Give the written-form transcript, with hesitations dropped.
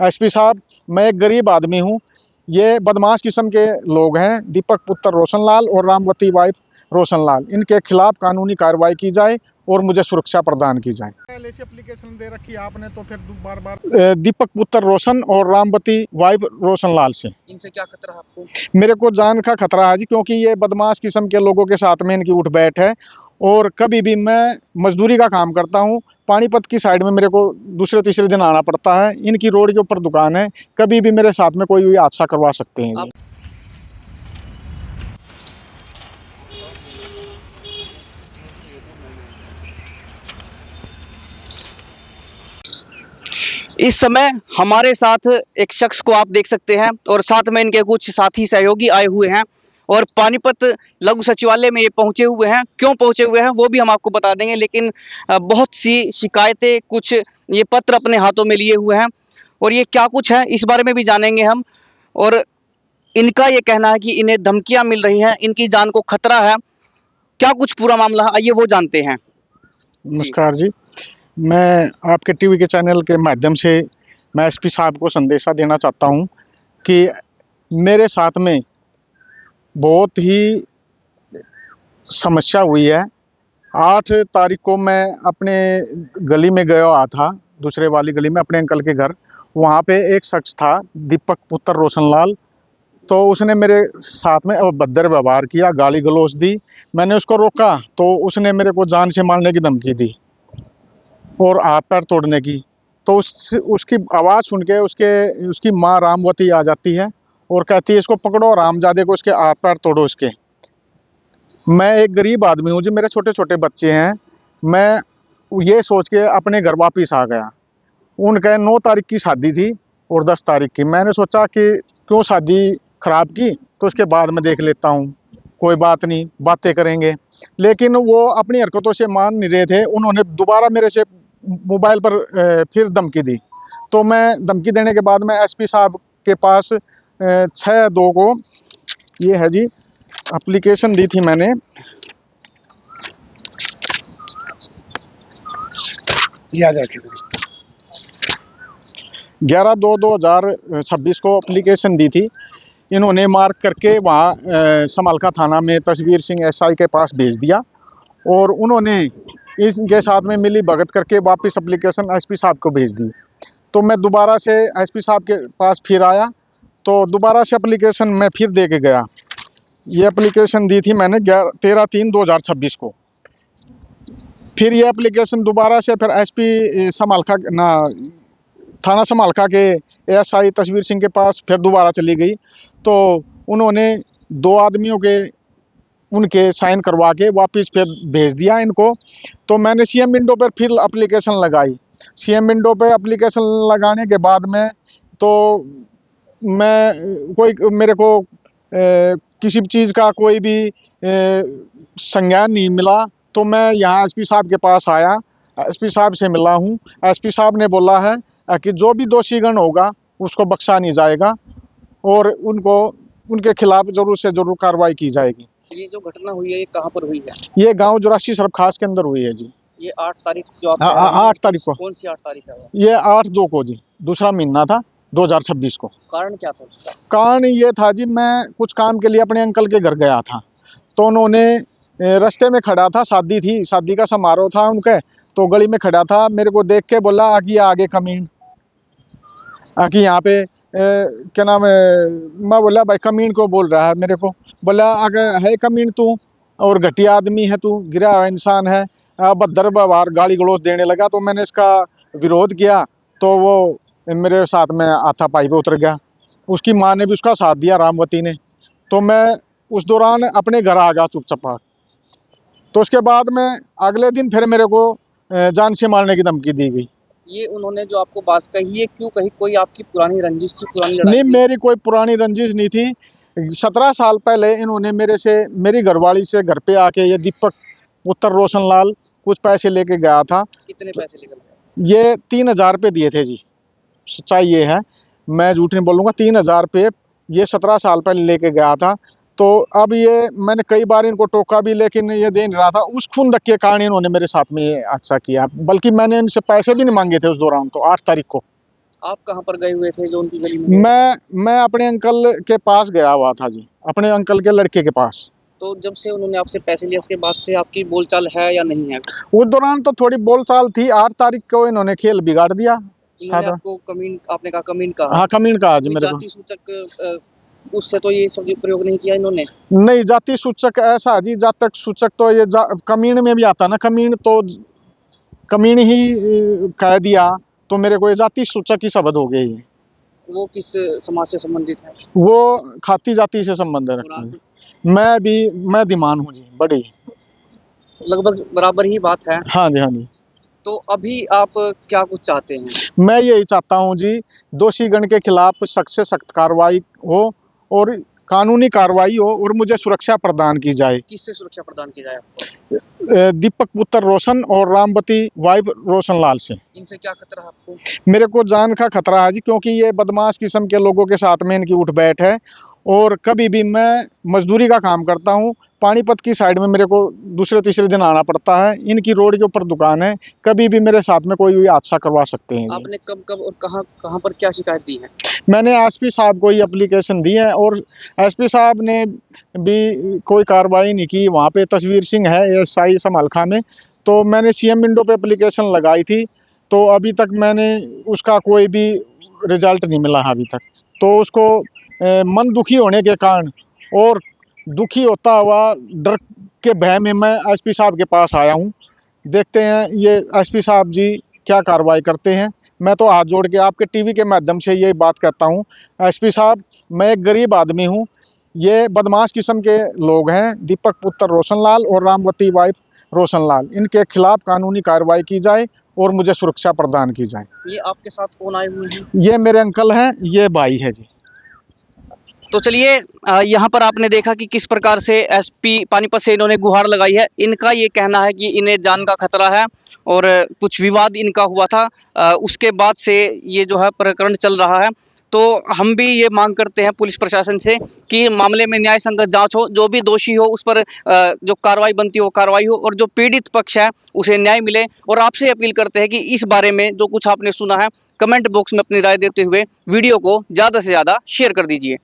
SP साहब, मैं एक गरीब आदमी हूँ। ये बदमाश किस्म के लोग हैं, दीपक पुत्र रोशनलाल और रामवती वाइफ रोशनलाल। इनके खिलाफ कानूनी कार्रवाई की जाए और मुझे सुरक्षा प्रदान की जाए। पहले से एप्लीकेशन दे रखी है आपने, तो फिर बार बार दीपक पुत्र रोशन और रामवती वाइफ रोशनलाल से। इनसे क्या खतरा है आपको? मेरे को जान का खतरा है जी, क्योंकि ये बदमाश किस्म के लोगों के साथ में इनकी उठ बैठ है। और कभी भी मैं मजदूरी का काम करता हूँ, पानीपत की साइड में मेरे को दूसरे तीसरे दिन आना पड़ता है। इनकी रोड के ऊपर दुकान है, कभी भी मेरे साथ में कोई भी हादसा करवा सकते हैं जी। इस समय हमारे साथ एक शख्स को आप देख सकते हैं और साथ में इनके कुछ साथी सहयोगी आए हुए हैं और पानीपत लघु सचिवालय में ये पहुंचे हुए हैं। क्यों पहुंचे हुए हैं वो भी हम आपको बता देंगे, लेकिन बहुत सी शिकायतें, कुछ ये पत्र अपने हाथों में लिए हुए हैं और ये क्या कुछ है इस बारे में भी जानेंगे हम। और इनका ये कहना है कि इन्हें धमकियां मिल रही हैं, इनकी जान को खतरा है। क्या कुछ पूरा मामला है, आइए वो जानते हैं। नमस्कार जी, मैं आपके टीवी के चैनल के माध्यम से मैं एसपी साहब को संदेशा देना चाहता हूं कि मेरे साथ में बहुत ही समस्या हुई है। 8 तारीख को मैं अपने गली में गया हुआ था, दूसरे वाली गली में अपने अंकल के घर। वहाँ पे एक शख्स था, दीपक पुत्र रोशनलाल। तो उसने मेरे साथ में अभद्र व्यवहार किया, गाली गलौज दी। मैंने उसको रोका तो उसने मेरे को जान से मारने की धमकी दी और हाथ पैर तोड़ने की। तो उसकी आवाज़ सुन के उसकी माँ रामवती आ जाती है और कहती है, इसको पकड़ो रामजादे को, इसके हाथ पैर तोड़ो इसके। मैं एक गरीब आदमी हूँ जी, मेरे छोटे छोटे बच्चे हैं। मैं ये सोच के अपने घर वापिस आ गया। उनका 9 तारीख की शादी थी और 10 तारीख की। मैंने सोचा कि क्यों शादी खराब की, तो उसके बाद मैं देख लेता हूँ, कोई बात नहीं, बातें करेंगे। लेकिन वो अपनी हरकतों से मान नहीं रहे थे। उन्होंने दोबारा मेरे से मोबाइल पर फिर धमकी दी। तो मैं धमकी देने के बाद मैं एसपी साहब के पास 6/2 को, ये है जी, एप्लीकेशन दी थी मैंने। याद रखिए, 11/2/2026 को एप्लीकेशन दी थी। इन्होंने मार्क करके वहाँ समालखा थाना में तस्वीर सिंह एसआई के पास भेज दिया और उन्होंने इनके साथ में मिली भगत करके वापस एप्लीकेशन एसपी साहब को भेज दी। तो मैं दोबारा से एसपी साहब के पास फिर आया, तो दोबारा से एप्लीकेशन मैं फिर दे के गया। ये एप्लीकेशन दी थी मैंने 13/3/2026 को। फिर ये एप्लीकेशन दोबारा से फिर एसपी समालखा ना थाना समालखा के एएसआई तस्वीर सिंह के पास फिर दोबारा चली गई। तो उन्होंने 2 आदमियों के उनके साइन करवा के वापस फिर भेज दिया इनको। तो मैंने सीएम विंडो पर फिर एप्लीकेशन लगाई। सीएम विंडो पे एप्लीकेशन लगाने के बाद में तो मैं कोई मेरे को किसी भी चीज़ का कोई भी संज्ञान नहीं मिला। तो मैं यहाँ एसपी साहब के पास आया, एसपी साहब से मिला हूँ। एसपी साहब ने बोला है कि जो भी दोषीगण होगा उसको बख्शा नहीं जाएगा और उनके खिलाफ जरूर से जरूर कार्रवाई की जाएगी। ये जो घटना हुई है ये कहाँ पर हुई है? ये गांव 84 सरफ खास के अंदर हुई है जी। ये 8 तारीख जो आप 8 तारीख को। कौन सी 8 तारीख है? ये 8/2 को जी, दूसरा महीना था 2026 को। कारण क्या था उसका? कारण ये था जी, मैं कुछ काम के लिए अपने अंकल के घर गया था। तो उन्होंने रास्ते में खड़ा था, शादी थी, शादी का समारोह था उनके। तो गली में खड़ा था, मेरे को देख के बोला आगे आगे कमीन, आगे यहाँ पे क्या नाम है। मैं बोला भाई कमीन को बोल रहा है मेरे को। बोला आगे है कमीन तू, और घटिया आदमी है तू, गिरा हुआ इंसान है, अभद्र व्यवहार गाली गलौज देने लगा। तो मैंने इसका विरोध किया तो वो मेरे साथ में हाथापाई पे उतर गया। उसकी माँ ने भी उसका साथ दिया, रामवती ने। तो मैं उस दौरान अपने घर आ गया चुपचाप। तो उसके बाद में अगले दिन फिर मेरे को जान से मारने की धमकी दी गई। ये उन्होंने जो आपको बात कही है क्यों कही? कोई आपकी पुरानी रंजिश थी, पुरानी लड़ाई नहीं, थी? मेरी कोई पुरानी रंजिश नहीं थी। 17 साल पहले इन्होंने मेरी घरवाली से घर पे आके, ये दीपक पुत्र रोशनलाल कुछ पैसे लेके गया था। कितने पैसे लेकर गए? ये 3,000 रुपये दिए थे जी, सच्चाई ये है, मैं झूठ नहीं बोलूँगा। 3,000 रुपये ये 17 साल पहले लेके गया था। तो अब ये मैंने कई बार इनको टोका भी, लेकिन ये दे नहीं रहा था। उस खुंदक के कारण इन्होंने मेरे साथ में ये अच्छा किया, बल्कि मैंने इनसे पैसे भी नहीं मांगे थे उस दौरान, तो 8 तारीख को। आप कहाँ पर गए हुए थे जो उनकी गली में? मैं अपने अंकल के पास गया हुआ था जी, अपने अंकल के लड़के के पास। तो जब से उन्होंने आपसे पैसे लिए उसके बाद से आपकी बोलचाल है या नहीं है? उस दौरान तो थोड़ी बोलचाल थी, 8 तारीख को इन्होंने खेल बिगाड़ दिया इन्होंने सारा। आपको कमीन, आपने कहा कमीन कहा। हाँ, कमीन कहा जी कोई मेरे को। जाति सूचक उससे तो ये शब्द प्रयोग नहीं किया इन्होंने। नहीं, जाति सूचक ऐसा जी, जातक सूचक तो ये कमीन में भी आता ना, कमीन तो कमीन ही कह दिया, तो मेरे को ये जाति सूचक ही शब्द हो गए ये। वो किस समाज से संबंधित है? वो खाती जाति से संबंध और रखते आप? हैं। मैं दीमान हूँ जी, बड़ी। लगभग बराबर ही बात है। हाँ जी, हाँ जी। तो अभी आप क्या कुछ चाहते हैं? मैं यही चाहता हूँ जी, दोषीगण के खिलाफ सख्त से सख्त कार्रवाई हो और कानूनी कार्रवाई हो और मुझे सुरक्षा प्रदान की जाए। किससे सुरक्षा प्रदान की जाए आपको? दीपक पुत्र रोशन और रामवती वाइफ रोशन लाल से। इनसे क्या खतरा है आपको? मेरे को जान का खतरा है जी, क्योंकि ये बदमाश किस्म के लोगों के साथ में इनकी उठ बैठ है और कभी भी मैं मजदूरी का काम करता हूँ, पानीपत की साइड में मेरे को दूसरे तीसरे दिन आना पड़ता है। इनकी रोड के ऊपर दुकान है, कभी भी मेरे साथ में कोई भी हादसा करवा सकते हैं जी। आपने कब कब और कहाँ कहाँ पर क्या शिकायत दी है? मैंने एसपी साहब को ये एप्लीकेशन दी है और एसपी साहब ने भी कोई कार्रवाई नहीं की। वहाँ पे तस्वीर सिंह है एसआई समलखा में, तो मैंने सीएम विंडो पे एप्लीकेशन लगाई थी, तो अभी तक मैंने उसका कोई भी रिजल्ट नहीं मिला है अभी तक। तो उसको मन दुखी होने के कारण और दुखी होता हुआ डर के भय में मैं एसपी साहब के पास आया हूँ। देखते हैं ये एसपी साहब जी क्या कार्रवाई करते हैं। मैं तो हाथ जोड़ के आपके टीवी के माध्यम से ये बात कहता हूँ, एसपी साहब, मैं एक गरीब आदमी हूँ, ये बदमाश किस्म के लोग हैं, दीपक पुत्र रोशन लाल और रामवती वाइफ रोशन लाल, इनके खिलाफ कानूनी कार्रवाई की जाए और मुझे सुरक्षा प्रदान की जाए। ये आपके साथ कौन आए हुए हैं? ये मेरे अंकल हैं, ये भाई है जी। तो चलिए, यहाँ पर आपने देखा कि किस प्रकार से एसपी पानीपत से इन्होंने गुहार लगाई है। इनका ये कहना है कि इन्हें जान का खतरा है और कुछ विवाद इनका हुआ था, उसके बाद से ये जो है प्रकरण चल रहा है। तो हम भी ये मांग करते हैं पुलिस प्रशासन से कि मामले में न्याय संगत जांच हो, जो भी दोषी हो उस पर जो कार्रवाई बनती हो कार्रवाई हो और जो पीड़ित पक्ष है उसे न्याय मिले। और आपसे अपील करते हैं कि इस बारे में जो कुछ आपने सुना है कमेंट बॉक्स में अपनी राय देते हुए वीडियो को ज़्यादा से ज़्यादा शेयर कर दीजिए।